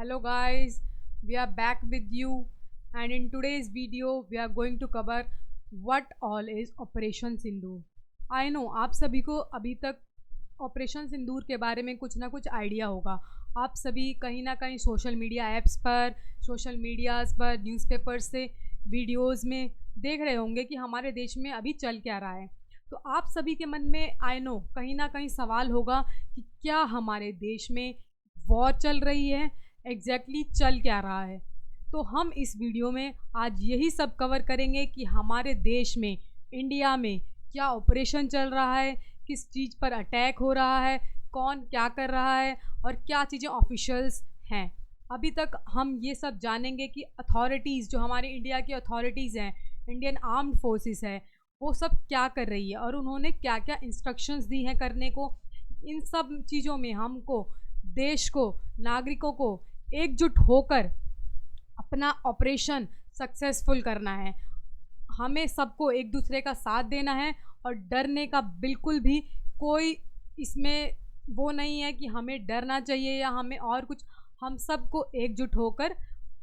Hello guys, we are back with you, and in today's video we are going to cover what all is Operation Sindoor. I know आप सभी को अभी तक operation सिंदूर के बारे में कुछ ना कुछ आइडिया होगा। आप सभी कहीं ना कहीं सोशल मीडिया ऐप्स पर, सोशल मीडियाज़ पर, न्यूज़पेपर से, वीडियोस में देख रहे होंगे कि हमारे देश में अभी चल क्या रहा है। तो आप सभी के मन में आई नो कहीं ना कहीं सवाल होगा कि क्या हमारे देश में वॉर चल रही है, एग्जैक्टली चल क्या रहा है। तो हम इस वीडियो में आज यही सब कवर करेंगे कि हमारे देश में, इंडिया में क्या ऑपरेशन चल रहा है, किस चीज़ पर अटैक हो रहा है, कौन क्या कर रहा है और क्या चीज़ें ऑफिशियल्स हैं। अभी तक हम ये सब जानेंगे कि अथॉरिटीज़, जो हमारे इंडिया की अथॉरिटीज़ हैं, इंडियन आर्म्ड फोर्सेस है, वो सब क्या कर रही है और उन्होंने क्या क्या इंस्ट्रक्शंस दी हैं करने को। इन सब चीज़ों में हमको, देश को, नागरिकों को एकजुट होकर अपना ऑपरेशन सक्सेसफुल करना है। हमें सबको एक दूसरे का साथ देना है और डरने का बिल्कुल भी कोई इसमें वो नहीं है कि हमें डरना चाहिए या हमें और कुछ। हम सबको एकजुट होकर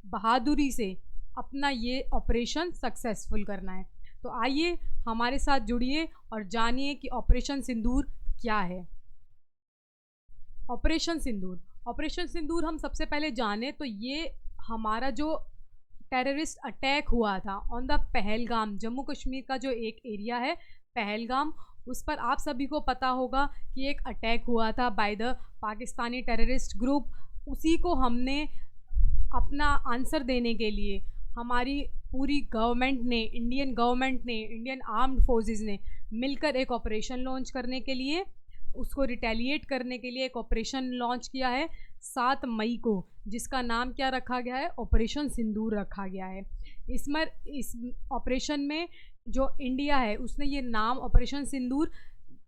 बहादुरी से अपना ये ऑपरेशन सक्सेसफुल करना है। तो आइए हमारे साथ जुड़िए और जानिए कि ऑपरेशन सिंदूर क्या है। ऑपरेशन सिंदूर हम सबसे पहले जाने तो ये हमारा जो टेररिस्ट अटैक हुआ था ऑन द पहलगाम, जम्मू कश्मीर का जो एक एरिया है पहलगाम, उस पर आप सभी को पता होगा कि एक अटैक हुआ था by the Pakistani terrorist group. उसी को हमने अपना आंसर देने के लिए हमारी पूरी गवर्नमेंट ने, इंडियन गवर्नमेंट ने, इंडियन आर्म्ड फोर्सेस ने मिलकर एक ऑपरेशन लॉन्च करने के लिए, उसको रिटेलिएट करने के लिए एक ऑपरेशन लॉन्च किया है 7 मई को, जिसका नाम क्या रखा गया है, ऑपरेशन सिंदूर रखा गया है। इस ऑपरेशन में जो इंडिया है उसने ये नाम ऑपरेशन सिंदूर,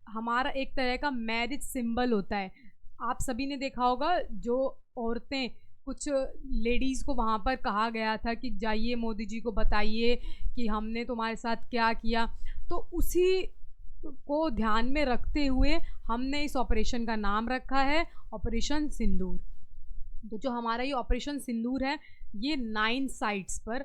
हमारा एक तरह का मैरिज सिंबल होता है। आप सभी ने देखा होगा जो औरतें, कुछ लेडीज़ को वहाँ पर कहा गया था कि जाइए मोदी जी को बताइए कि हमने तुम्हारे साथ क्या किया। तो उसी को ध्यान में रखते हुए हमने इस ऑपरेशन का नाम रखा है ऑपरेशन सिंदूर। तो जो हमारा ये ऑपरेशन सिंदूर है, ये 9 साइट्स पर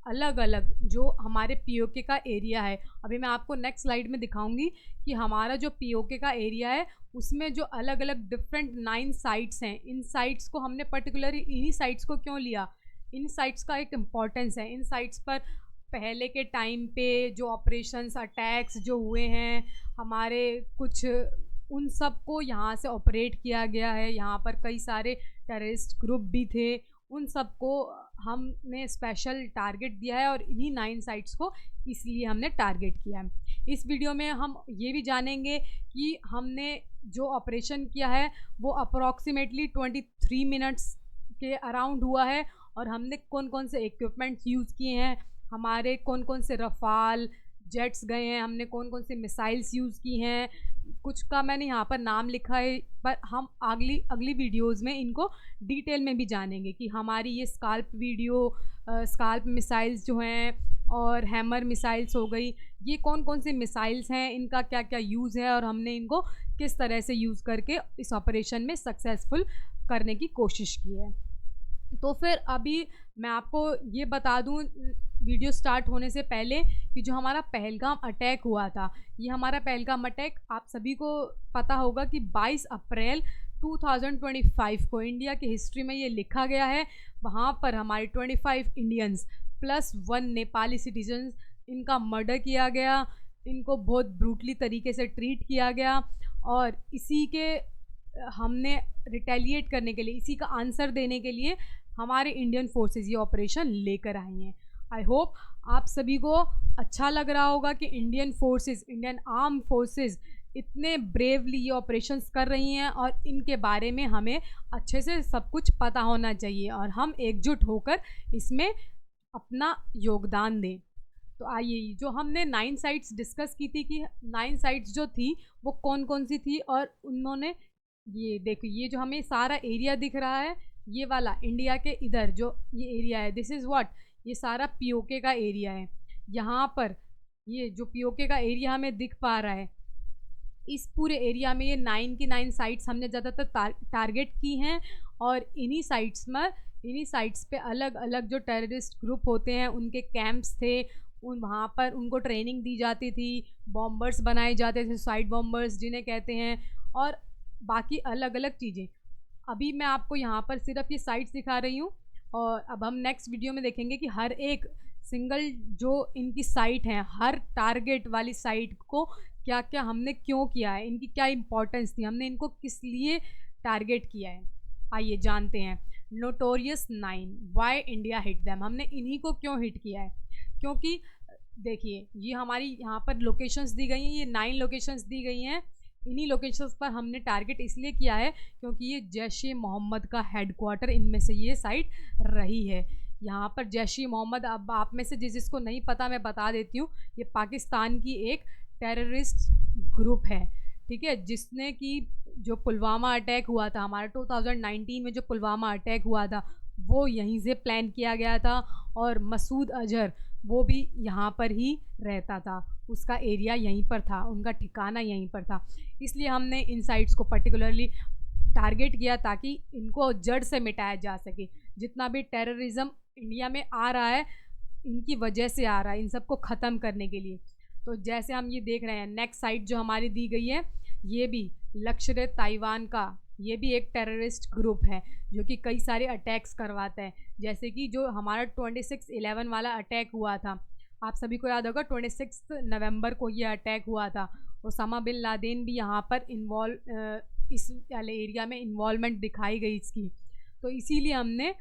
अलग अलग जो हमारे पीओके का एरिया है, अभी मैं आपको नेक्स्ट स्लाइड में दिखाऊंगी कि हमारा जो पीओके का एरिया है उसमें जो अलग अलग डिफरेंट 9 साइट्स हैं, इन साइट्स को हमने पर्टिकुलरली इन्हीं साइट्स को क्यों लिया, इन साइट्स का एक इम्पॉर्टेंस है। इन साइट्स पर पहले के टाइम पे जो ऑपरेशंस, अटैक्स जो हुए हैं हमारे, कुछ उन सब को यहाँ से ऑपरेट किया गया है। यहाँ पर कई सारे टेररिस्ट ग्रुप भी थे, उन सब को हमने स्पेशल टारगेट दिया है और इन्हीं 9 साइट्स को इसलिए हमने टारगेट किया है। इस वीडियो में हम ये भी जानेंगे कि हमने जो ऑपरेशन किया है वो अप्रॉक्सीमेटली 23 मिनट्स के अराउंड हुआ है और हमने कौन कौन से इक्विपमेंट्स यूज़ किए हैं, हमारे कौन कौन से रफ़ाल जेट्स गए हैं, हमने कौन कौन से मिसाइल्स यूज़ की हैं। कुछ का मैंने यहाँ पर नाम लिखा है, पर हम अगली वीडियोस में इनको डिटेल में भी जानेंगे कि हमारी ये स्काल्प मिसाइल्स जो हैं और हैमर मिसाइल्स हो गई, ये कौन कौन से मिसाइल्स हैं, इनका क्या क्या यूज़ है और हमने इनको किस तरह से यूज़ करके इस ऑपरेशन में सक्सेसफुल करने की कोशिश की है। तो फिर अभी मैं आपको ये बता दूं वीडियो स्टार्ट होने से पहले कि जो हमारा पहलगाम अटैक हुआ था, ये हमारा पहलगाम अटैक आप सभी को पता होगा कि 22 अप्रैल 2025 को इंडिया की हिस्ट्री में ये लिखा गया है। वहाँ पर हमारे 25 इंडियंस प्लस 1 नेपाली सिटीजन्स, इनका मर्डर किया गया, इनको बहुत ब्रूटली तरीके से ट्रीट किया गया और इसी के हमने रिटेलिएट करने के लिए, इसी का आंसर देने के लिए हमारे इंडियन फोर्सेस ये ऑपरेशन लेकर आई हैं। आई होप आप सभी को अच्छा लग रहा होगा कि Indian forces, Indian arm forces इतने ब्रेवली ये ऑपरेशंस कर रही हैं और इनके बारे में हमें अच्छे से सब कुछ पता होना चाहिए और हम एकजुट होकर इसमें अपना योगदान दें। तो आइए, जो हमने 9 साइट्स डिस्कस की थी कि 9 साइट्स जो थी वो कौन कौन सी थी, और उन्होंने ये देखो, ये जो हमें सारा एरिया दिख रहा है, ये वाला इंडिया के इधर जो ये एरिया है, दिस इज़ व्हाट, ये सारा पीओके का एरिया है। यहाँ पर ये जो पीओके का एरिया हमें दिख पा रहा है, इस पूरे एरिया में ये 9 की 9 साइट्स हमने ज़्यादातर टारगेट की हैं, और इन्हीं साइट्स पे अलग अलग जो टेररिस्ट ग्रुप होते हैं उनके कैंप्स थे, उन वहाँ पर उनको ट्रेनिंग दी जाती थी, बॉम्बर्स बनाए जाते थे, सुसाइड बॉम्बर्स जिन्हें कहते हैं, और बाकी अलग अलग चीज़ें। अभी मैं आपको यहाँ पर सिर्फ ये साइट्स दिखा रही हूँ, और अब हम नेक्स्ट वीडियो में देखेंगे कि हर एक सिंगल जो इनकी साइट है, हर टारगेट वाली साइट को क्या क्या हमने क्यों किया है, इनकी क्या इम्पोर्टेंस थी, हमने इनको किस लिए टारगेट किया है। आइए जानते हैं। Notorious 9, why India hit them, हमने इन्हीं को क्यों हिट किया है? क्योंकि देखिए ये हमारी यहाँ पर लोकेशंस दी गई हैं, ये 9 लोकेशंस दी गई हैं। इन्हीं लोकेशंस पर हमने टारगेट इसलिए किया है क्योंकि ये जैश ए मोहम्मद का हेडक्वार्टर इनमें से ये साइट रही है। यहाँ पर जैश ए मोहम्मद, अब आप में से जिसको नहीं पता मैं बता देती हूँ, ये पाकिस्तान की एक टेररिस्ट ग्रुप है, ठीक है, जिसने कि जो पुलवामा अटैक हुआ था हमारा 2019 में, जो पुलवामा अटैक हुआ था वो यहीं से प्लान किया गया था, और मसूद अजहर वो भी यहाँ पर ही रहता था, उसका एरिया यहीं पर था, उनका ठिकाना यहीं पर था। इसलिए हमने इन साइट्स को पर्टिकुलरली टारगेट किया ताकि इनको जड़ से मिटाया जा सके। जितना भी टेररिज्म इंडिया में आ रहा है इनकी वजह से आ रहा है, इन सबको ख़त्म करने के लिए। तो जैसे हम ये देख रहे हैं, नेक्स्ट साइट जो हमारी दी गई है ये भी लश्कर ताइवान का, ये भी एक टेररिस्ट ग्रुप है जो कि कई सारे अटैक्स करवाता है। जैसे कि जो हमारा 26/11 वाला अटैक हुआ था, आप सभी को याद होगा, 26 नवंबर को ये अटैक हुआ था। ओसामा बिन लादेन भी यहाँ पर इस वाले एरिया में इन्वॉल्वमेंट दिखाई गई इसकी। तो इसीलिए हमने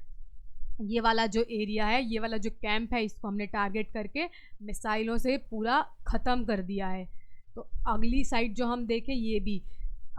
ये वाला जो एरिया है, ये वाला जो कैंप है, इसको हमने टारगेट करके मिसाइलों से पूरा ख़त्म कर दिया है। तो अगली साइट जो हम देखें, ये भी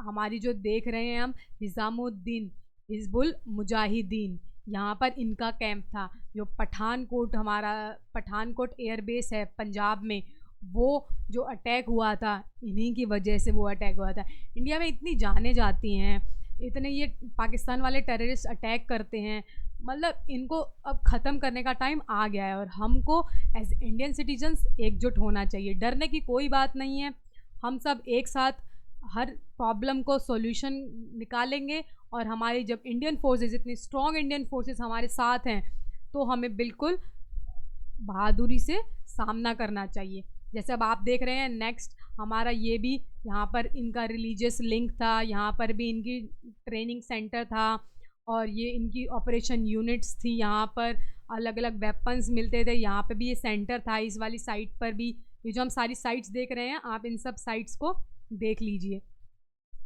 हमारी जो देख रहे हैं हम, निज़ामुद्दीन हिजबुल मुजाहिदीन, यहाँ पर इनका कैंप था। जो पठानकोट, हमारा पठानकोट एयरबेस है पंजाब में, वो जो अटैक हुआ था इन्हीं की वजह से वो अटैक हुआ था। इंडिया में इतनी जाने जाती हैं, इतने ये पाकिस्तान वाले टेररिस्ट अटैक करते हैं, मतलब इनको अब ख़त्म करने का टाइम आ गया है, और हमको एज इंडियन सिटीजन्स एकजुट होना चाहिए। डरने की कोई बात नहीं है, हम सब एक साथ हर प्रॉब्लम को सॉल्यूशन निकालेंगे, और हमारी जब इंडियन फोर्सेस, इतनी स्ट्रॉन्ग इंडियन फोर्सेस हमारे साथ हैं, तो हमें बिल्कुल बहादुरी से सामना करना चाहिए। जैसे अब आप देख रहे हैं नेक्स्ट हमारा, ये भी यहाँ पर इनका रिलीजियस लिंक था, यहाँ पर भी इनकी ट्रेनिंग सेंटर था, और ये इनकी ऑपरेशन यूनिट्स थी, यहाँ पर अलग अलग वेपन्स मिलते थे, यहाँ पे भी ये सेंटर था, इस वाली साइट पर भी। ये जो हम सारी साइट्स देख रहे हैं, आप इन सब साइट्स को देख लीजिए।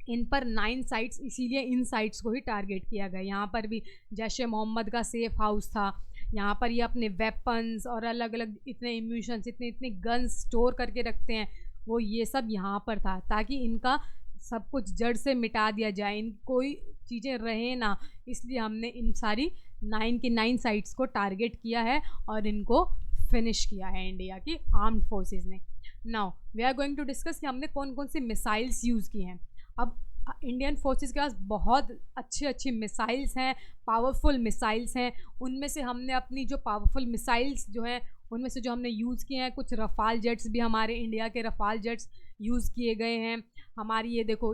इन पर 9 साइट्स, इसीलिए इन साइट्स को ही टारगेट किया गया। यहाँ पर भी जैश ए मोहम्मद का सेफ हाउस था, यहाँ पर ये अपने वेपन्स और अलग अलग इतने एम्यूशंस, इतने गन्स स्टोर करके रखते हैं, वो ये सब यहाँ पर था, ताकि इनका सब कुछ जड़ से मिटा दिया जाए, इन कोई चीज़ें रहे ना। इसलिए हमने इन सारी 9 की 9 साइट्स को टारगेट किया है और इनको फिनिश किया है इंडिया की आर्म्ड फोर्सेस ने। Now we are going to discuss कि हमने कौन कौन सी मिसाइल्स यूज़ की हैं। अब इंडियन फोर्सेस के पास बहुत अच्छी मिसाइल्स हैं, पावरफुल मिसाइल्स हैं। उनमें से हमने अपनी जो पावरफुल मिसाइल्स जो हैं, उनमें से जो हमने यूज़ किए हैं, कुछ रफ़ाल जेट्स भी, हमारे इंडिया के रफ़ाल जेट्स यूज़ किए गए हैं। हमारी ये देखो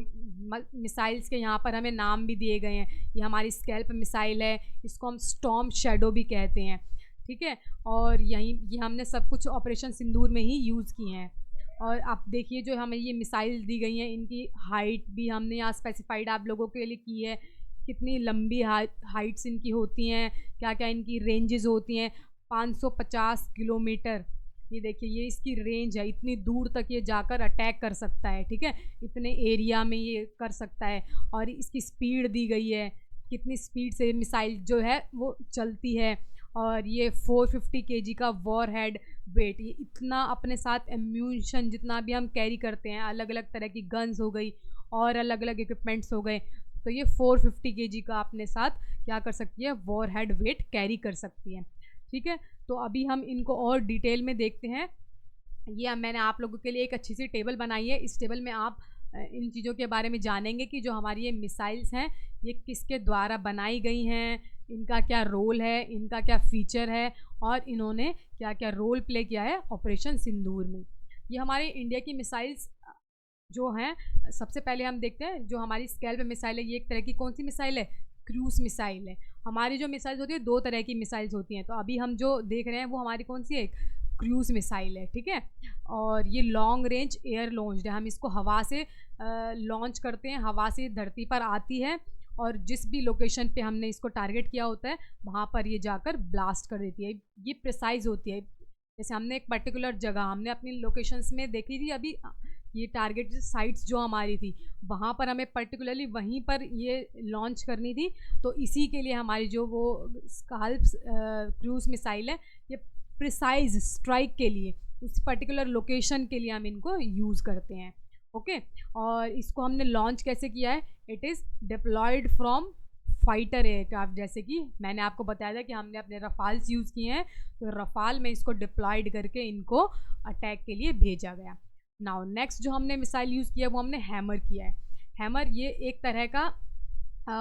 मिसाइल्स के यहाँ पर हमें नाम भी दिए गए हैं। ये हमारी स्कैल्प मिसाइल है, इसको हम स्टॉर्म शैडो भी कहते हैं, ठीक है। और ये हमने सब कुछ ऑपरेशन सिंदूर में ही यूज़ किए हैं। और आप देखिए जो हमें ये मिसाइल दी गई हैं, इनकी हाइट भी हमने यहाँ स्पेसिफाइड आप लोगों के लिए की है, कितनी लंबी हाइट्स इनकी होती हैं, क्या क्या इनकी रेंजेस होती हैं। 550 किलोमीटर, ये देखिए ये इसकी रेंज है, इतनी दूर तक ये जाकर अटैक कर सकता है, ठीक है, इतने एरिया में ये कर सकता है। और इसकी स्पीड दी गई है, कितनी स्पीड से मिसाइल जो है वो चलती है। और ये 450 kg का वॉर हेड वेट, ये इतना अपने साथ एम्यूशन जितना भी हम कैरी करते हैं, अलग अलग तरह की गन्स हो गई और अलग अलग इक्विपमेंट्स हो गए, तो ये 450 kg का अपने साथ क्या कर सकती है, वॉर हेड वेट कैरी कर सकती है, ठीक है। तो अभी हम इनको और डिटेल में देखते हैं। ये मैंने आप लोगों के लिए एक अच्छी सी टेबल बनाई है। इस टेबल में आप इन चीज़ों के बारे में जानेंगे कि जो हमारी ये मिसाइल्स हैं ये किसके द्वारा बनाई गई हैं, इनका क्या रोल है, इनका क्या फ़ीचर है, और इन्होंने क्या क्या रोल प्ले किया है ऑपरेशन सिंदूर में। ये हमारे इंडिया की मिसाइल्स जो हैं, सबसे पहले हम देखते हैं जो हमारी स्कैल्प मिसाइल है, ये एक तरह की कौन सी मिसाइल है, क्रूज मिसाइल है। हमारी जो मिसाइल्स होती है दो तरह की मिसाइल्स होती हैं, तो अभी हम जो देख रहे हैं वो हमारी कौन सी है, क्रूज मिसाइल है, ठीक है। और ये लॉन्ग रेंज एयर लॉन्च्ड है, हम इसको हवा से लॉन्च करते हैं, हवा से धरती पर आती है और जिस भी लोकेशन पे हमने इसको टारगेट किया होता है वहाँ पर ये जाकर ब्लास्ट कर देती है। ये प्रिसाइज होती है, जैसे हमने एक पर्टिकुलर जगह हमने अपनी लोकेशंस में देखी थी अभी, ये टारगेट साइट्स जो हमारी थी वहाँ पर हमें पर्टिकुलरली वहीं पर ये लॉन्च करनी थी, तो इसी के लिए हमारी जो वो स्काल्प क्रूज मिसाइल है, ये प्रिसाइज स्ट्राइक के लिए उस पर्टिकुलर लोकेशन के लिए हम इनको यूज़ करते हैं। ओके, और इसको हमने लॉन्च कैसे किया है, it is deployed from fighter aircraft, जैसे कि मैंने आपको बताया था कि हमने अपने रफाल्स यूज़ किए हैं, तो रफाल में इसको डिप्लॉयड करके इनको अटैक के लिए भेजा गया। नाउ नेक्स्ट जो हमने मिसाइल यूज़ किया वो हमने हैमर किया है। हैमर ये एक तरह का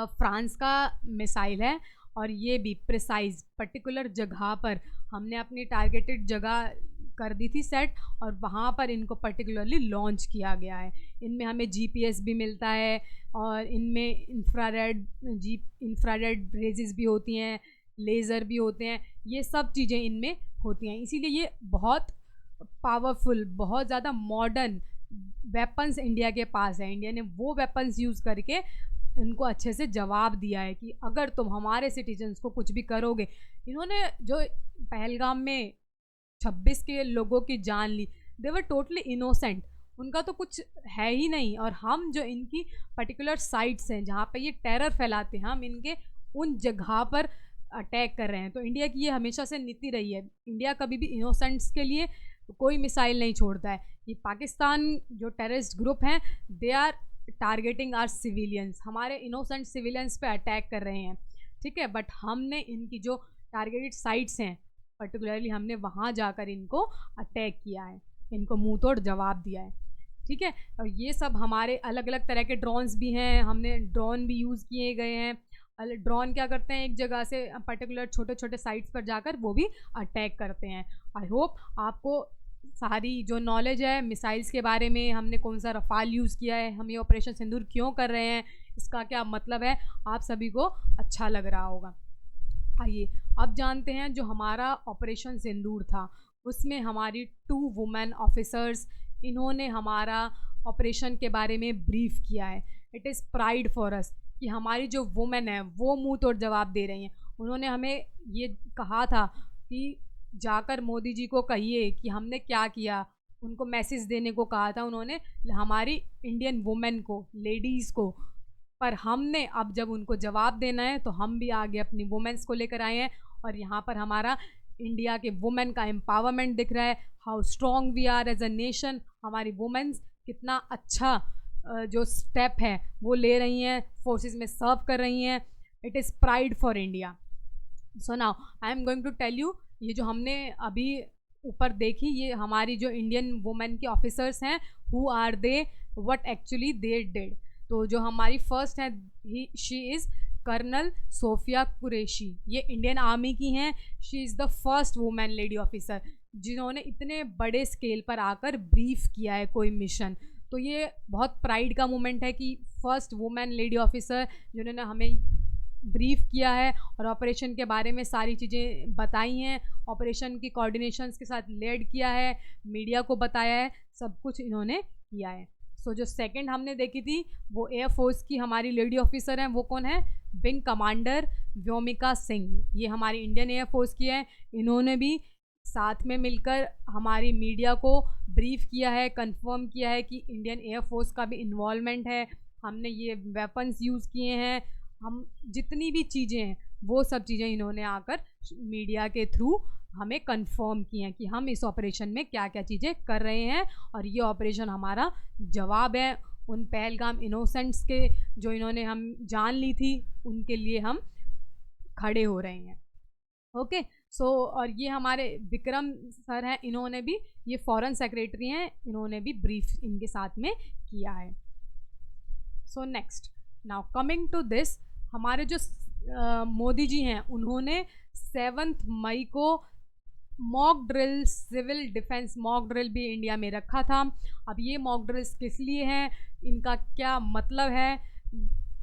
फ्रांस का मिसाइल है और ये भी प्रिसाइज पर्टिकुलर जगह पर हमने अपनी टारगेटेड जगह कर दी थी सेट और वहाँ पर इनको पर्टिकुलरली लॉन्च किया गया है। इनमें हमें जीपीएस भी मिलता है और इनमें इंफ्रारेड रेजेस भी होती हैं, लेज़र भी होते हैं, ये सब चीज़ें इनमें होती हैं, इसीलिए ये बहुत पावरफुल, बहुत ज़्यादा मॉडर्न वेपन्स इंडिया के पास है। इंडिया ने वो वेपन्स यूज़ करके इनको अच्छे से जवाब दिया है कि अगर तुम हमारे सिटीजन्स को कुछ भी करोगे, इन्होंने जो पहलगाम में 26 के लोगों की जान ली, दे वर टोटली इनोसेंट, उनका तो कुछ है ही नहीं, और हम जो इनकी पर्टिकुलर साइट्स हैं जहाँ पे ये टेरर फैलाते हैं, हम इनके उन जगह पर अटैक कर रहे हैं। तो इंडिया की ये हमेशा से नीति रही है, इंडिया कभी भी इनोसेंट्स के लिए कोई मिसाइल नहीं छोड़ता है। ये पाकिस्तान जो टेररिस्ट ग्रुप हैं, they are targeting our civilians, हमारे इनोसेंट सिविलियंस पे अटैक कर रहे हैं, ठीक है। बट हमने इनकी जो टारगेटेड साइट्स हैं पर्टिकुलरली हमने वहाँ जाकर इनको अटैक किया है, इनको मुंह तोड़ जवाब दिया है, ठीक है। और ये सब हमारे अलग अलग तरह के ड्रोन्स भी हैं, हमने ड्रोन भी यूज़ किए गए हैं। ड्रोन क्या करते हैं, एक जगह से पर्टिकुलर छोटे छोटे साइट्स पर जाकर वो भी अटैक करते हैं। आई होप आपको सारी जो नॉलेज है मिसाइल्स के बारे में, हमने कौन सा रफ़ाल यूज़ किया है, हम ये ऑपरेशन सिंदूर क्यों कर रहे हैं, इसका क्या मतलब है, आप सभी को अच्छा लग रहा होगा। आइए अब जानते हैं जो हमारा ऑपरेशन सिंदूर था उसमें हमारी 2 वुमेन ऑफिसर्स, इन्होंने हमारा ऑपरेशन के बारे में ब्रीफ किया है। It is pride for us कि हमारी जो वुमेन है वो मुंह तोड़ जवाब दे रही हैं। उन्होंने हमें ये कहा था कि जाकर मोदी जी को कहिए कि हमने क्या किया, उनको मैसेज देने को कहा था उन्होंने हमारी इंडियन वुमेन को, लेडीज़ को। पर हमने अब जब उनको जवाब देना है तो हम भी आगे अपनी वुमेन्स को लेकर आए हैं और यहाँ पर हमारा इंडिया के वुमेन का एम्पावरमेंट दिख रहा है, how strong we are as a nation. हमारी वुमेन्स कितना अच्छा जो स्टेप है वो ले रही हैं, फोर्सेस में सर्व कर रही हैं। It is pride for India. So now I am going to tell you, ये जो हमने अभी ऊपर देखी ये हमारी जो इंडियन वुमेन के ऑफिसर्स हैं, who are they, what actually they did. तो जो हमारी फर्स्ट है she is colonel Sophia Qureshi, ये इंडियन आर्मी की हैं। She is the first women lady officer जिन्होंने इतने बड़े स्केल पर आकर ब्रीफ किया है कोई मिशन। तो ये बहुत प्राइड का मोमेंट है कि फर्स्ट वुमेन लेडी ऑफिसर जिन्होंने हमें ब्रीफ किया है और ऑपरेशन के बारे में सारी चीज़ें बताई हैं, ऑपरेशन की कोऑर्डिनेशंस के साथ लीड किया है, मीडिया को बताया है, सब कुछ इन्होंने किया है। सो जो सेकंड हमने देखी थी वो एयरफोर्स की हमारी लेडी ऑफिसर हैं, वो कौन है, विंग कमांडर व्योमिका सिंह। ये हमारी इंडियन एयरफोर्स की है, इन्होंने भी साथ में मिलकर हमारी मीडिया को ब्रीफ किया है, कंफर्म किया है कि इंडियन एयरफोर्स का भी इन्वॉल्वमेंट है, हमने ये वेपन्स यूज़ किए हैं, हम जितनी भी चीज़ें हैं वो सब चीज़ें इन्होंने आकर मीडिया के थ्रू हमें कंफर्म की हैं कि हम इस ऑपरेशन में क्या क्या चीज़ें कर रहे हैं और ये ऑपरेशन हमारा जवाब है उन पहलगाम इनोसेंट्स के जो इन्होंने हम जान ली थी, उनके लिए हम खड़े हो रहे हैं। ओके सो और ये हमारे विक्रम सर हैं, इन्होंने भी, ये फॉरेन सेक्रेटरी हैं, इन्होंने भी ब्रीफ इनके साथ में किया है। So next now coming to this, हमारे जो मोदी जी हैं उन्होंने 7 मई को mock drill, civil defence mock drill भी इंडिया में रखा था। अब ये मॉक ड्रिल्स किस लिए हैं, इनका क्या मतलब है,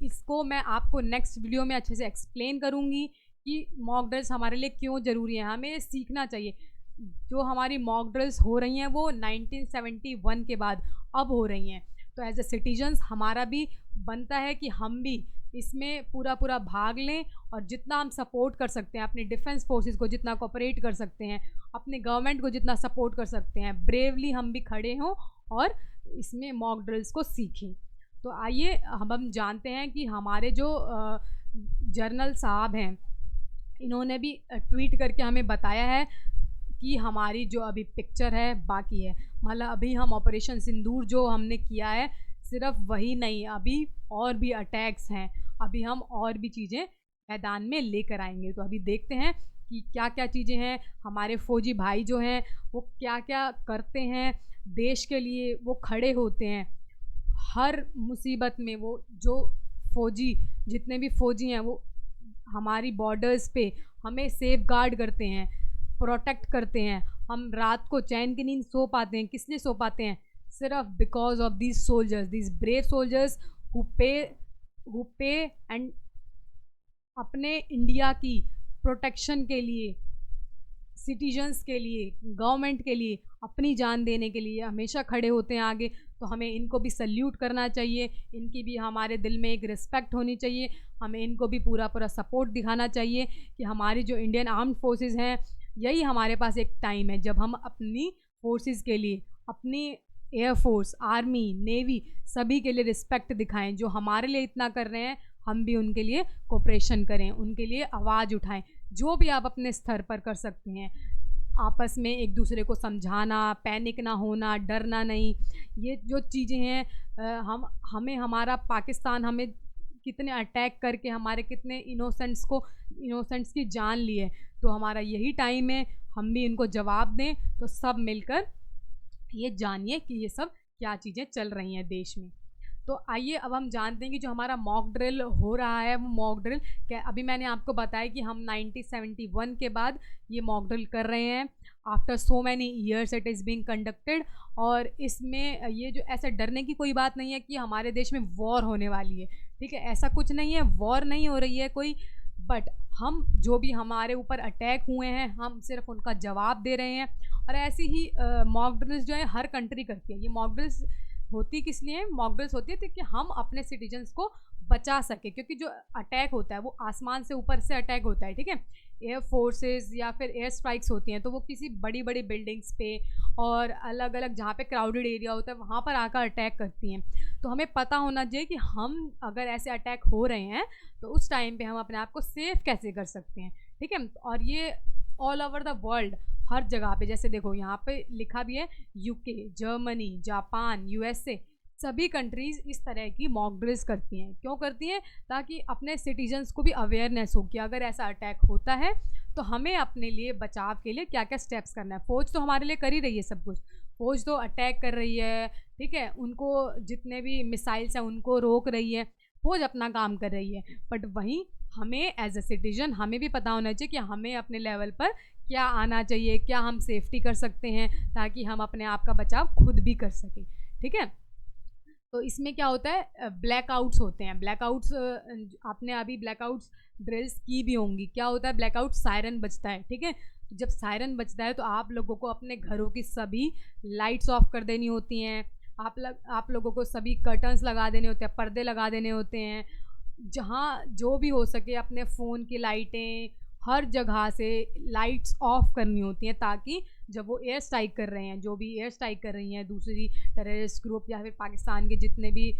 इसको मैं आपको नेक्स्ट वीडियो में अच्छे से एक्सप्लेन करूँगी कि मॉक ड्रिल्स हमारे लिए क्यों ज़रूरी हैं, हमें सीखना चाहिए। जो हमारी मॉक ड्रिल्स हो रही हैं वो 1971 के बाद अब हो रही हैं, तो एज ए सिटीजन्स हमारा भी बनता है कि हम भी इसमें पूरा पूरा भाग लें और जितना हम सपोर्ट कर सकते हैं अपनी डिफेंस फोर्सेस को, जितना कोऑपरेट कर सकते हैं, अपने गवर्नमेंट को जितना सपोर्ट कर सकते हैं, ब्रेवली हम भी खड़े हों और इसमें मॉक ड्रिल्स को सीखें। तो आइए हम जानते हैं कि हमारे जो जर्नल साहब हैं, इन्होंने भी ट्वीट करके हमें बताया है कि हमारी जो अभी पिक्चर है बाकी है। मतलब अभी हम ऑपरेशन सिंदूर जो हमने किया है सिर्फ वही नहीं, अभी और भी अटैक्स हैं, अभी हम और भी चीज़ें मैदान में लेकर आएंगे। तो अभी देखते हैं कि क्या क्या चीज़ें हैं, हमारे फौजी भाई जो हैं वो क्या क्या करते हैं देश के लिए, वो खड़े होते हैं हर मुसीबत में। वो जो फौजी, जितने भी फौजी हैं वो हमारी बॉर्डर्स पे हमें सेफ गार्ड करते हैं, प्रोटेक्ट करते हैं। हम रात को चैन की नींद सो पाते हैं, किस लिए सो पाते हैं, सिर्फ because of these soldiers, these brave soldiers who पे एंड अपने इंडिया की प्रोटेक्शन के लिए, सिटीजन्स के लिए, गवर्नमेंट के लिए, अपनी जान देने के लिए हमेशा खड़े होते हैं आगे। तो हमें इनको भी सल्यूट करना चाहिए, इनकी भी हमारे दिल में एक रिस्पेक्ट होनी चाहिए, हमें इनको भी पूरा पूरा सपोर्ट दिखाना चाहिए कि हमारी जो इंडियन आर्म्ड फोर्सेस हैं, यही हमारे पास एक टाइम है जब हम अपनी फोर्सेस के लिए, अपनी एयरफोर्स, आर्मी, नेवी सभी के लिए रिस्पेक्ट दिखाएं। जो हमारे लिए इतना कर रहे हैं हम भी उनके लिए कोऑपरेशन करें, उनके लिए आवाज़ उठाएं। जो भी आप अपने स्तर पर कर सकते हैं, आपस में एक दूसरे को समझाना, पैनिक ना होना, डरना नहीं, ये जो चीज़ें हैं हमें हमारा पाकिस्तान हमें कितने अटैक करके हमारे कितने इनोसेंट्स की जान ली है, तो हमारा यही टाइम है हम भी इनको जवाब दें। तो सब मिलकर ये जानिए कि ये सब क्या चीज़ें चल रही हैं देश में। तो आइए अब हम जानते हैं कि जो हमारा मॉक ड्रिल हो रहा है वो मॉक ड्रिल क्या, अभी मैंने आपको बताया कि हम 1971 के बाद ये मॉक ड्रिल कर रहे हैं। After so many years it is being conducted. और इसमें ये जो ऐसा डरने की कोई बात नहीं है कि हमारे देश में वॉर होने वाली है, ठीक है, ऐसा कुछ नहीं है, वॉर नहीं हो रही है कोई। बट हम जो भी हमारे ऊपर अटैक हुए हैं हम सिर्फ उनका जवाब दे रहे हैं। और ऐसी ही मॉक ड्रिल्स जो है हर कंट्री करती है। ये मॉक ड्रिल्स होती किस लिए, मॉक ड्रिल्स होती है ताकि हम अपने सिटीजन्स को बचा सके, क्योंकि जो अटैक होता है वो आसमान से ऊपर से अटैक होता है, ठीक है, एयर फोर्सेस या फिर एयर स्ट्राइक्स होती हैं, तो वो किसी बड़ी बड़ी बिल्डिंग्स पे और अलग अलग जहाँ पे क्राउडेड एरिया होता है वहाँ पर आकर अटैक करती हैं। तो हमें पता होना चाहिए कि हम अगर ऐसे अटैक हो रहे हैं तो उस टाइम पे हम अपने आप को सेफ कैसे कर सकते हैं, ठीक है। और ये ऑल ओवर द वर्ल्ड हर जगह पे, जैसे देखो यहाँ पे लिखा भी है यूके, जर्मनी, जापान, यूएसए, सभी कंट्रीज़ इस तरह की मॉक ड्रिल्स करती हैं। क्यों करती हैं, ताकि अपने सिटीजन्स को भी अवेयरनेस हो कि अगर ऐसा अटैक होता है तो हमें अपने लिए बचाव के लिए क्या क्या स्टेप्स करना है। फ़ौज तो हमारे लिए कर ही रही है सब कुछ, फ़ौज तो अटैक कर रही है, ठीक है, उनको जितने भी मिसाइल्स हैं उनको रोक रही है, फ़ौज अपना काम कर रही है। बट वहीं हमें एज अ सिटीजन हमें भी पता होना चाहिए कि हमें अपने लेवल पर क्या आना चाहिए, क्या हम सेफ्टी कर सकते हैं ताकि हम अपने आप का बचाव खुद भी कर सकें, ठीक है। तो इसमें क्या होता है, ब्लैकआउट्स होते हैं। ब्लैकआउट्स आपने अभी ब्लैकआउट्स ड्रिल्स की भी होंगी। क्या होता है, ब्लैकआउट सायरन बजता है, ठीक है। जब सायरन बजता है तो आप लोगों को अपने घरों की सभी लाइट्स ऑफ कर देनी होती हैं। आप लोगों को सभी कर्टन्स लगा देने होते हैं, पर्दे लगा देने होते हैं। जहाँ जो भी हो सके अपने फ़ोन की लाइटें, हर जगह से लाइट्स ऑफ करनी होती हैं, ताकि जब वो एयर स्ट्राइक कर रहे हैं, जो भी एयर स्ट्राइक कर रही हैं दूसरी टेररिस्ट ग्रुप या फिर पाकिस्तान के जितने भी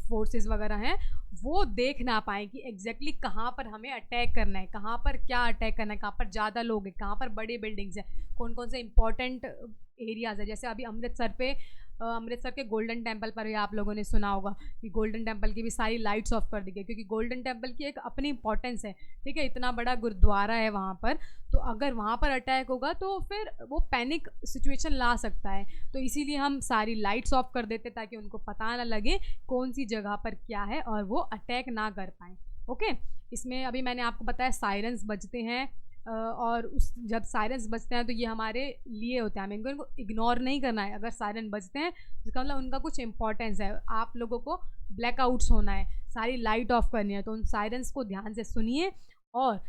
फोर्सेस वगैरह हैं, वो देख ना पाएँ कि एग्जैक्टली कहाँ पर हमें अटैक करना है, कहाँ पर क्या अटैक करना है, कहाँ पर ज़्यादा लोग हैं, कहाँ पर बड़ी बिल्डिंग्स हैं, कौन कौन से इंपॉर्टेंट एरियाज़ है। जैसे अभी अमृतसर के गोल्डन टेम्पल पर भी आप लोगों ने सुना होगा कि गोल्डन टेम्पल की भी सारी लाइट्स ऑफ कर दी गई, क्योंकि गोल्डन टेम्पल की एक अपनी इंपॉर्टेंस है, ठीक है, इतना बड़ा गुरुद्वारा है वहाँ पर। तो अगर वहाँ पर अटैक होगा तो फिर वो पैनिक सिचुएशन ला सकता है, तो इसीलिए हम सारी लाइट्स ऑफ कर देते ताकि उनको पता ना लगे कौन सी जगह पर क्या है और वो अटैक ना कर पाएँ। ओके, इसमें अभी मैंने आपको बताया सायरन्स बजते हैं, और उस जब सायरन्स बजते हैं तो ये हमारे लिए होते हैं, हमें इनको इग्नोर नहीं करना है। अगर सायरन बजते हैं इसका मतलब उनका कुछ इंपॉर्टेंस है, आप लोगों को ब्लैकआउट्स होना है, सारी लाइट ऑफ करनी है, तो उन सायरन्स को ध्यान से सुनिए। और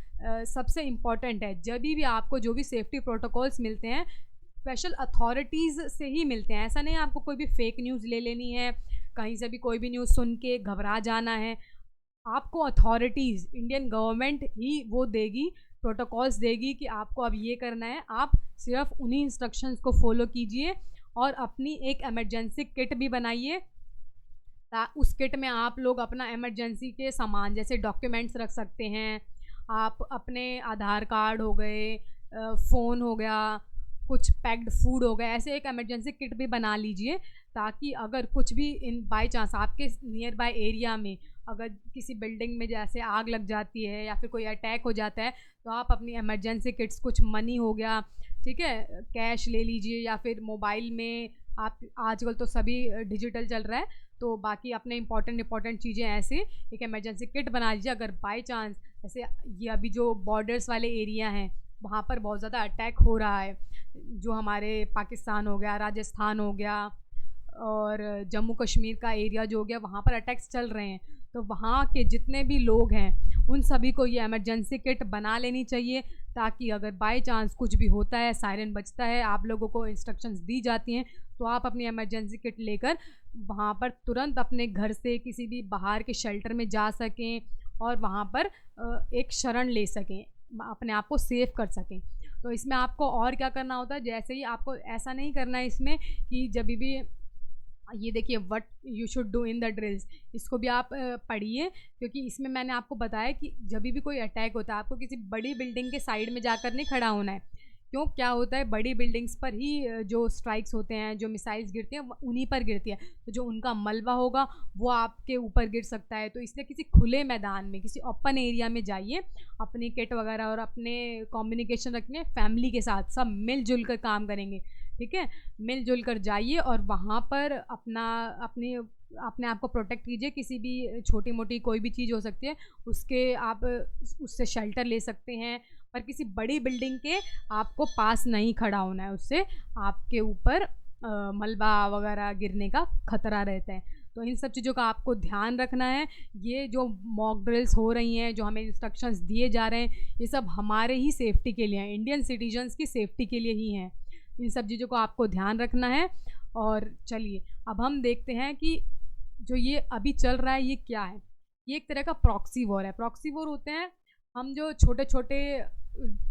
सबसे इम्पॉर्टेंट है, जब भी आपको जो भी सेफ्टी प्रोटोकॉल्स मिलते हैं स्पेशल अथॉरिटीज़ से ही मिलते हैं। ऐसा नहीं है आपको कोई भी फेक न्यूज़ ले लेनी है, कहीं से भी कोई भी न्यूज़ सुन के घबरा जाना है। आपको अथॉरिटीज़, इंडियन गवर्नमेंट ही वो देगी, प्रोटोकॉल्स देगी कि आपको अब ये करना है। आप सिर्फ उन्हीं इंस्ट्रक्शंस को फॉलो कीजिए और अपनी एक इमरजेंसी किट भी बनाइए। उस किट में आप लोग अपना इमरजेंसी के सामान जैसे डॉक्यूमेंट्स रख सकते हैं, आप अपने आधार कार्ड हो गए, फ़ोन हो गया, कुछ पैक्ड फूड हो गया, ऐसे एक इमरजेंसी किट भी बना लीजिए, ताकि अगर कुछ भी इन बाय चांस आपके नियर बाय एरिया में अगर किसी बिल्डिंग में जैसे आग लग जाती है या फिर कोई अटैक हो जाता है, तो आप अपनी इमरजेंसी किट्स, कुछ मनी हो गया, ठीक है, कैश ले लीजिए, या फिर मोबाइल में आप आजकल तो सभी डिजिटल चल रहा है, तो बाकी अपने इंपॉर्टेंट चीज़ें ऐसे एक इमरजेंसी किट बना लीजिए। अगर बाय चांस जैसे ये अभी जो बॉर्डर्स वाले एरिया हैं वहाँ पर बहुत ज़्यादा अटैक हो रहा है, जो हमारे पाकिस्तान हो गया, राजस्थान हो गया और जम्मू कश्मीर का एरिया जो हो गया, वहाँ पर अटैक्स चल रहे हैं, तो वहाँ के जितने भी लोग हैं उन सभी को ये इमरजेंसी किट बना लेनी चाहिए, ताकि अगर बाय चांस कुछ भी होता है, सायरन बजता है, आप लोगों को इंस्ट्रक्शंस दी जाती हैं, तो आप अपनी इमरजेंसी किट लेकर वहाँ पर तुरंत अपने घर से किसी भी बाहर के शेल्टर में जा सकें और वहाँ पर एक शरण ले सकें, अपने आप को सेफ कर सकें। तो इसमें आपको और क्या करना होता है, जैसे ही आपको ऐसा नहीं करना है इसमें कि जब भी ये देखिए what you should do in the drills, इसको भी आप पढ़िए, क्योंकि इसमें मैंने आपको बताया कि जब भी कोई अटैक होता है आपको किसी बड़ी बिल्डिंग के साइड में जाकर नहीं खड़ा होना है। क्यों, क्या होता है, बड़ी बिल्डिंग्स पर ही जो स्ट्राइक्स होते हैं, जो मिसाइल्स गिरती हैं उन्हीं पर गिरती है, तो जो उनका मलबा होगा वो आपके ऊपर गिर सकता है। तो इसलिए किसी खुले मैदान में, किसी ओपन एरिया में जाइए, अपनी किट वगैरह और अपने कम्युनिकेशन रखने, फैमिली के साथ सब मिलजुल कर काम करेंगे, ठीक है, मिलजुल कर जाइए और वहाँ पर अपने आप को प्रोटेक्ट कीजिए। किसी भी छोटी मोटी कोई भी चीज़ हो सकती है उसके आप उससे शेल्टर ले सकते हैं, पर किसी बड़ी बिल्डिंग के आपको पास नहीं खड़ा होना है, उससे आपके ऊपर मलबा वगैरह गिरने का खतरा रहता है। तो इन सब चीज़ों का आपको ध्यान रखना है। ये जो मॉक ड्रिल्स हो रही हैं, जो हमें इंस्ट्रक्शंस दिए जा रहे हैं, ये सब हमारे ही सेफ्टी के लिए हैं, इंडियन सिटीजन्स की सेफ्टी के लिए ही हैं। इन सब चीज़ों को आपको ध्यान रखना है। और चलिए अब हम देखते हैं कि जो ये अभी चल रहा है ये क्या है। ये एक तरह का प्रॉक्सी वॉर है। प्रॉक्सी वॉर होते हैं हम जो छोटे छोटे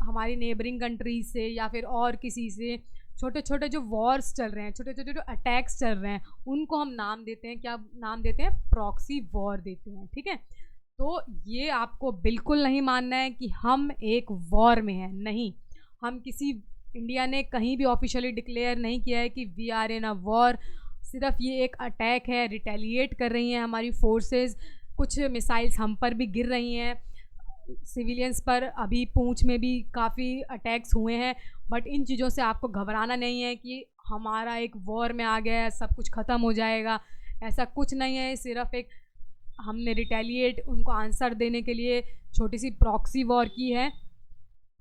हमारी नेबरिंग कंट्रीज से या फिर और किसी से छोटे छोटे जो वॉर्स चल रहे हैं, छोटे छोटे जो अटैक्स चल रहे हैं, उनको हम नाम देते हैं, क्या नाम देते हैं, प्रॉक्सी वॉर देते हैं, ठीक है। तो ये आपको बिल्कुल नहीं मानना है कि हम एक वॉर में हैं, नहीं, हम किसी, इंडिया ने कहीं भी ऑफिशियली डिक्लेयर नहीं किया है कि we are in a war. सिर्फ ये एक अटैक है, रिटेलिएट कर रही हैं हमारी फोर्सेस, कुछ मिसाइल्स हम पर भी गिर रही हैं, सिविलियंस पर अभी पूंछ में भी काफ़ी अटैक्स हुए हैं, बट इन चीज़ों से आपको घबराना नहीं है कि हमारा एक वॉर में आ गया है, सब कुछ ख़त्म हो जाएगा, ऐसा कुछ नहीं है। सिर्फ एक हमने रिटेलिएट उनको आंसर देने के लिए छोटी सी प्रॉक्सी वॉर की है।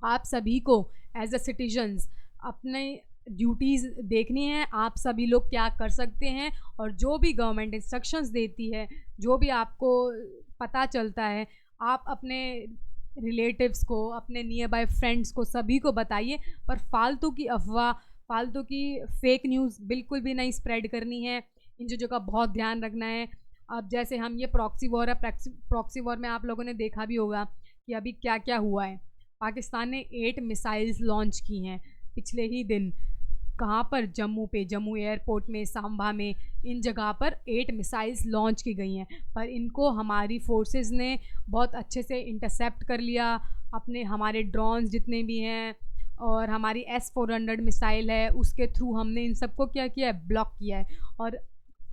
आप सभी को एज अ सिटीजन्स अपने ड्यूटीज़ देखनी है, आप सभी लोग क्या कर सकते हैं, और जो भी गवर्नमेंट इंस्ट्रक्शंस देती है, जो भी आपको पता चलता है, आप अपने रिलेटिव्स को, अपने नियर बाय फ्रेंड्स को, सभी को बताइए। पर फालतू की अफवाह, फालतू की फेक न्यूज़ बिल्कुल भी नहीं स्प्रेड करनी है। इन चीज़ों का बहुत ध्यान रखना है। अब जैसे हम ये प्रॉक्सी वॉर है, प्रॉक्सी वॉर में आप लोगों ने देखा भी होगा कि अभी क्या क्या हुआ है। पाकिस्तान ने 8 मिसाइल्स लॉन्च की हैं पिछले ही दिन। कहाँ पर, जम्मू पे, जम्मू एयरपोर्ट में, सांबा में, इन जगह पर 8 मिसाइल्स लॉन्च की गई हैं, पर इनको हमारी फोर्सेस ने बहुत अच्छे से इंटरसेप्ट कर लिया। अपने हमारे ड्रोन्स जितने भी हैं और हमारी S-400 मिसाइल है, उसके थ्रू हमने इन सबको क्या किया है, ब्लॉक किया है, और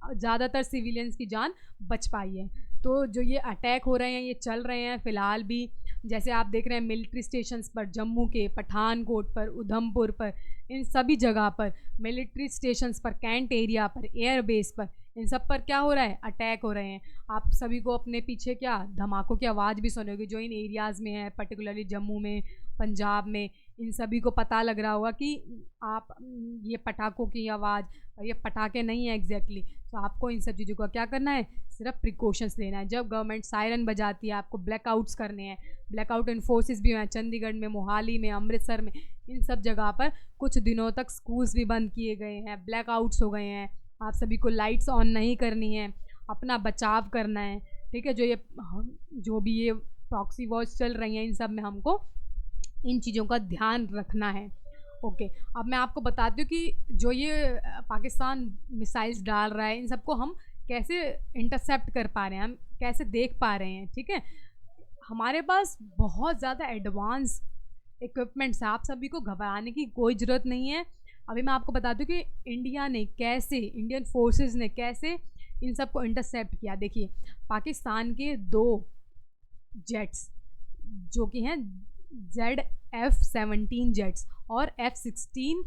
ज़्यादातर सिविलियंस की जान बच पाई है। तो जो ये अटैक हो रहे हैं ये चल रहे हैं फ़िलहाल भी, जैसे आप देख रहे हैं मिलिट्री स्टेशंस पर, जम्मू के, पठानकोट पर, उधमपुर पर, इन सभी जगह पर मिलिट्री स्टेशंस पर, कैंट एरिया पर, एयर बेस पर इन सब पर क्या हो रहा है, अटैक हो रहे हैं। आप सभी को अपने पीछे क्या धमाकों की आवाज़ भी सुनी होगी जो इन एरियाज़ में है, पर्टिकुलरली जम्मू में, पंजाब में। इन सभी को पता लग रहा होगा कि आप ये पटाखों की आवाज़, ये पटाखे नहीं है एग्जैक्टली। तो आपको इन सब चीज़ों का क्या करना है, सिर्फ प्रिकॉशंस लेना है। जब गवर्नमेंट सायरन बजाती है आपको ब्लैकआउट्स करने हैं। ब्लैकआउट इन्फोर्सेस भी हैं चंडीगढ़ में, मोहाली में, अमृतसर में, इन सब जगह पर कुछ दिनों तक स्कूल्स भी बंद किए गए हैं, ब्लैकआउट्स हो गए हैं। आप सभी को लाइट्स ऑन नहीं करनी है, अपना बचाव करना है, ठीक है। जो भी ये प्रॉक्सी वॉर्स चल रही हैं इन सब में हमको इन चीज़ों का ध्यान रखना है। ओके, अब मैं आपको बताती हूँ कि जो ये पाकिस्तान मिसाइल्स डाल रहा है इन सबको हम कैसे इंटरसेप्ट कर पा रहे हैं, हम कैसे देख पा रहे हैं, ठीक है। हमारे पास बहुत ज़्यादा एडवांस इक्विपमेंट्स हैं, आप सभी को घबराने की कोई ज़रूरत नहीं है। अभी मैं आपको बताती हूँ कि इंडियन फोर्सेस ने कैसे इन सबको इंटरसेप्ट किया। देखिए, पाकिस्तान के 2 जेट्स जो कि हैं ZF-17 जेट्स और F-16,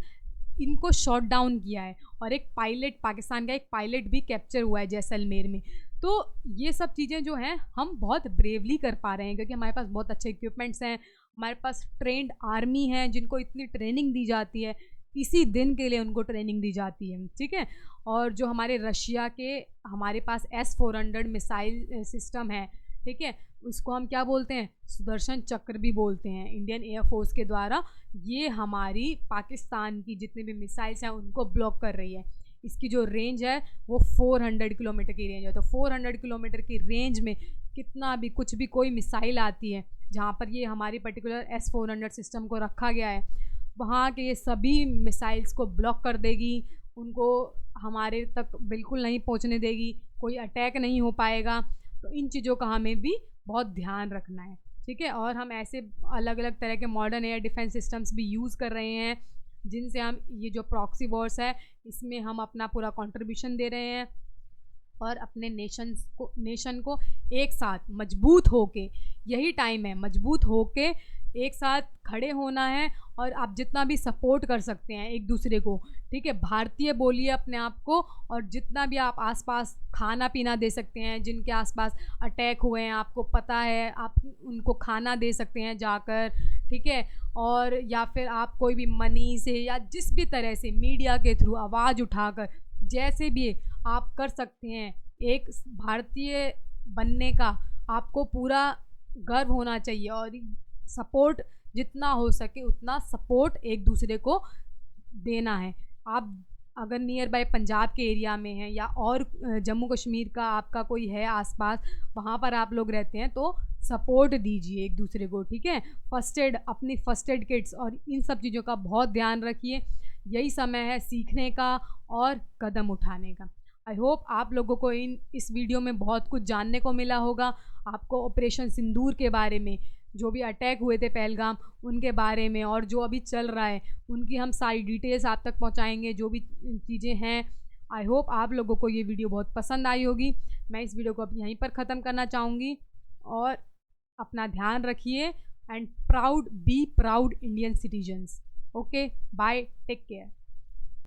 इनको शॉट डाउन किया है। और एक पायलट, पाकिस्तान का एक पायलट भी कैप्चर हुआ है जैसलमेर में। तो ये सब चीज़ें जो हैं हम बहुत ब्रेवली कर पा रहे हैं क्योंकि हमारे पास बहुत अच्छे इक्विपमेंट्स हैं, हमारे पास ट्रेंड आर्मी है जिनको इतनी ट्रेनिंग दी जाती है, इसी दिन के लिए उनको ट्रेनिंग दी जाती है, ठीक है। और जो हमारे रशिया के, हमारे पास S-400 मिसाइल सिस्टम है, ठीक है, उसको हम क्या बोलते हैं, सुदर्शन चक्र भी बोलते हैं, इंडियन एयरफोर्स के द्वारा। ये हमारी पाकिस्तान की जितने भी मिसाइल्स हैं उनको ब्लॉक कर रही है। इसकी जो रेंज है वो 400 किलोमीटर की रेंज है। तो 400 किलोमीटर की रेंज में कितना भी कुछ भी कोई मिसाइल आती है जहाँ पर ये हमारी पर्टिकुलर S-400 सिस्टम को रखा गया है, वहाँ के ये सभी मिसाइल्स को ब्लॉक कर देगी, उनको हमारे तक बिल्कुल नहीं पहुँचने देगी, कोई अटैक नहीं हो पाएगा। तो इन चीज़ों का हमें भी बहुत ध्यान रखना है, ठीक है। और हम ऐसे अलग अलग तरह के मॉडर्न एयर डिफेंस सिस्टम्स भी यूज़ कर रहे हैं जिनसे हम ये जो प्रॉक्सी वॉर्स है इसमें हम अपना पूरा कंट्रीब्यूशन दे रहे हैं और अपने नेशन को एक साथ मजबूत होके, यही टाइम है मजबूत होके एक साथ खड़े होना है। और आप जितना भी सपोर्ट कर सकते हैं एक दूसरे को, ठीक है, भारतीय बोलिए अपने आप को। और जितना भी आप आसपास खाना पीना दे सकते हैं, जिनके आसपास अटैक हुए हैं आपको पता है, आप उनको खाना दे सकते हैं जाकर, ठीक है। और या फिर आप कोई भी मनी से या जिस भी तरह से मीडिया के थ्रू आवाज़ उठाकर जैसे भी आप कर सकते हैं, एक भारतीय बनने का आपको पूरा गर्व होना चाहिए। और सपोर्ट जितना हो सके उतना सपोर्ट एक दूसरे को देना है। आप अगर नियर बाय पंजाब के एरिया में हैं या और जम्मू कश्मीर का आपका कोई है आसपास, वहाँ पर आप लोग रहते हैं, तो सपोर्ट दीजिए एक दूसरे को, ठीक है। फर्स्ट एड, अपनी फर्स्ट एड किट्स और इन सब चीज़ों का बहुत ध्यान रखिए। यही समय है सीखने का और कदम उठाने का। आई होप आप लोगों को इस वीडियो में बहुत कुछ जानने को मिला होगा। आपको ऑपरेशन सिंदूर के बारे में, जो भी अटैक हुए थे पहलगाम, उनके बारे में, और जो अभी चल रहा है उनकी हम सारी डिटेल्स आप तक पहुंचाएंगे, जो भी चीज़ें हैं। आई होप आप लोगों को ये वीडियो बहुत पसंद आई होगी। मैं इस वीडियो को अब यहीं पर ख़त्म करना चाहूँगी। और अपना ध्यान रखिए and be proud Indian citizens. Okay, bye, take care.